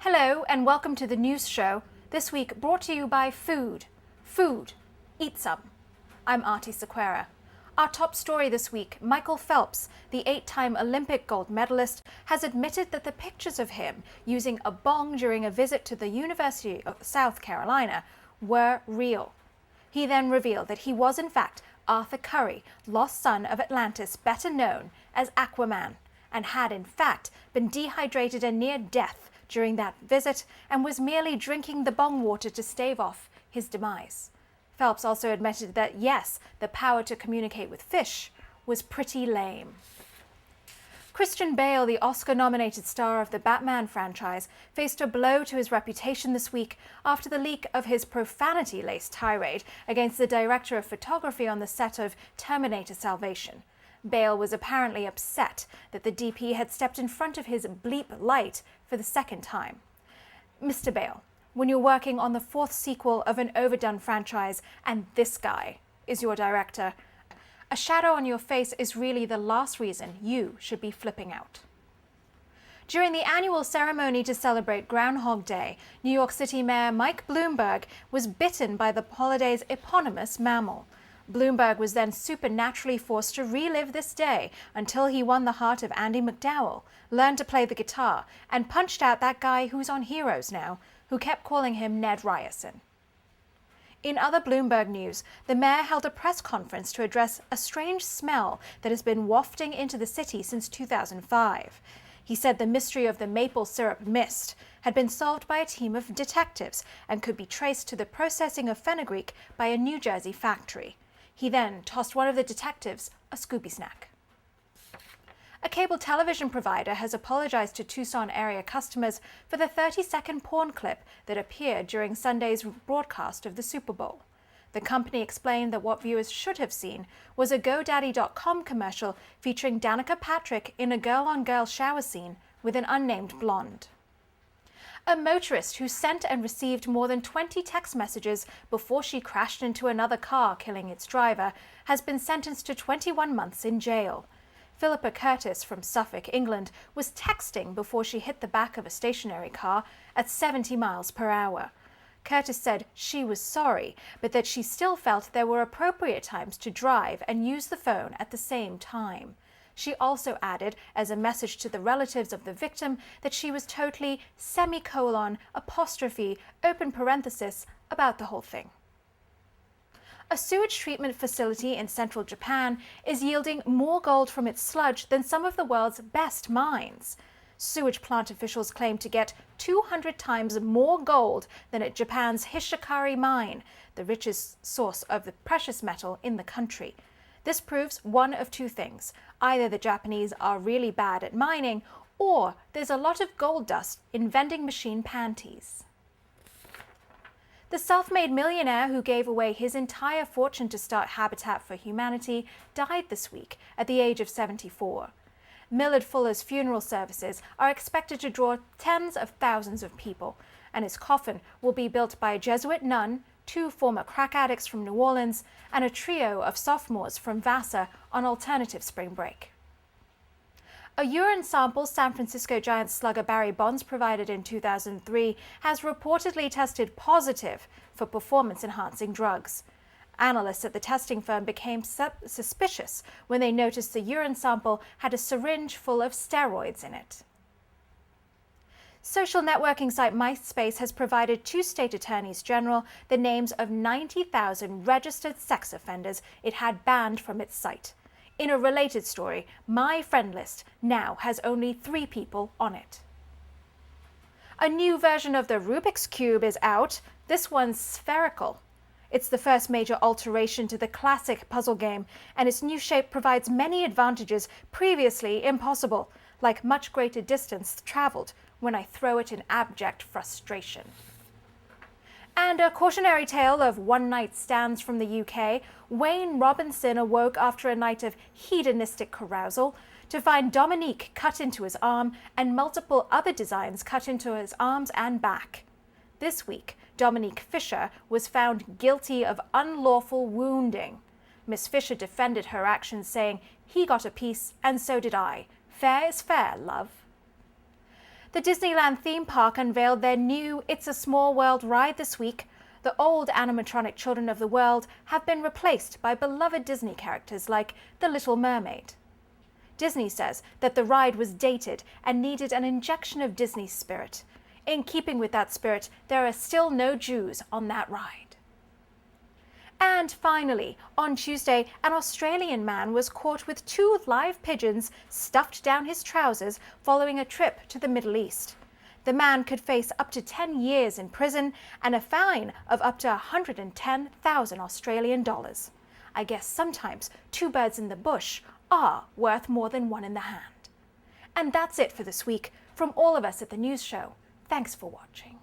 Hello and welcome to the news show, this week brought to you by Food. Food. Eat some. I'm Artie Sequeira. Our top story this week, Michael Phelps, the 8-time Olympic gold medalist, has admitted that the pictures of him using a bong during a visit to the University of South Carolina were real. He then revealed that he was in fact Arthur Curry, lost son of Atlantis, better known as Aquaman, and had in fact been dehydrated and near death during that visit and was merely drinking the bong water to stave off his demise. Phelps also admitted that yes, the power to communicate with fish was pretty lame. Christian Bale, the Oscar-nominated star of the Batman franchise, faced a blow to his reputation this week after the leak of his profanity-laced tirade against the director of photography on the set of Terminator Salvation. Bale was apparently upset that the DP had stepped in front of his bleep light for the second time. Mr. Bale, when you're working on the 4th sequel of an overdone franchise and this guy is your director, a shadow on your face is really the last reason you should be flipping out. During the annual ceremony to celebrate Groundhog Day, New York City Mayor Mike Bloomberg was bitten by the holiday's eponymous mammal. Bloomberg was then supernaturally forced to relive this day until he won the heart of Andy McDowell, learned to play the guitar, and punched out that guy who's on Heroes now, who kept calling him Ned Ryerson. In other Bloomberg news, the mayor held a press conference to address a strange smell that has been wafting into the city since 2005. He said the mystery of the maple syrup mist had been solved by a team of detectives and could be traced to the processing of fenugreek by a New Jersey factory. He then tossed one of the detectives a Scooby snack. A cable television provider has apologized to Tucson area customers for the 30-second porn clip that appeared during Sunday's broadcast of the Super Bowl. The company explained that what viewers should have seen was a GoDaddy.com commercial featuring Danica Patrick in a girl-on-girl shower scene with an unnamed blonde. A motorist who sent and received more than 20 text messages before she crashed into another car, killing its driver, has been sentenced to 21 months in jail. Philippa Curtis from Suffolk, England, was texting before she hit the back of a stationary car at 70 miles per hour. Curtis said she was sorry, but that she still felt there were appropriate times to drive and use the phone at the same time. She also added, as a message to the relatives of the victim, that she was totally open parenthesis about the whole thing. A sewage treatment facility in central Japan is yielding more gold from its sludge than some of the world's best mines. Sewage plant officials claim to get 200 times more gold than at Japan's Hishikari mine, the richest source of the precious metal in the country. This proves one of two things. Either the Japanese are really bad at mining, or there's a lot of gold dust in vending machine panties. The self-made millionaire who gave away his entire fortune to start Habitat for Humanity died this week at the age of 74. Milord Fuller's funeral services are expected to draw tens of thousands of people, and his coffin will be built by a Jesuit nun, 2 former crack addicts from New Orleans, and a trio of sophomores from Vassar on alternative spring break. A urine sample San Francisco Giants slugger Barry Bonds provided in 2003 has reportedly tested positive for performance-enhancing drugs. Analysts at the testing firm became suspicious when they noticed the urine sample had a syringe full of steroids in it. Social networking site MySpace has provided 2 state attorneys general the names of 90,000 registered sex offenders it had banned from its site. In a related story, My Friend List now has only 3 people on it. A new version of the Rubiks Cube is out. This one's spherical. It's the first major alteration to the classic puzzle game, and its new shape provides many advantages previously impossible, like much greater distance traveled when I throw it in abject frustration. And a cautionary tale of one-night stands from the UK, Wayne Robinson awoke after a night of hedonistic carousal to find Dominique cut into his arm and multiple other designs cut into his arms and back. This week, Dominique Fisher was found guilty of unlawful wounding. Miss Fisher defended her actions, saying, "He got a piece, and so did I. Fair is fair, love." The Disneyland theme park unveiled their new It's a Small World ride this week. The old animatronic Children of the World have been replaced by beloved Disney characters like The Little Mermaid. Disney says that the ride was dated and needed an injection of Disney spirit. In keeping with that spirit, there are still no Jews on that ride. And finally, on Tuesday, an Australian man was caught with 2 live pigeons stuffed down his trousers following a trip to the Middle East. The man could face up to 10 years in prison and a fine of up to 110,000 Australian dollars. I guess sometimes 2 birds in the bush are worth more than 1 in the hand. And that's it for this week. From all of us at the news show, thanks for watching.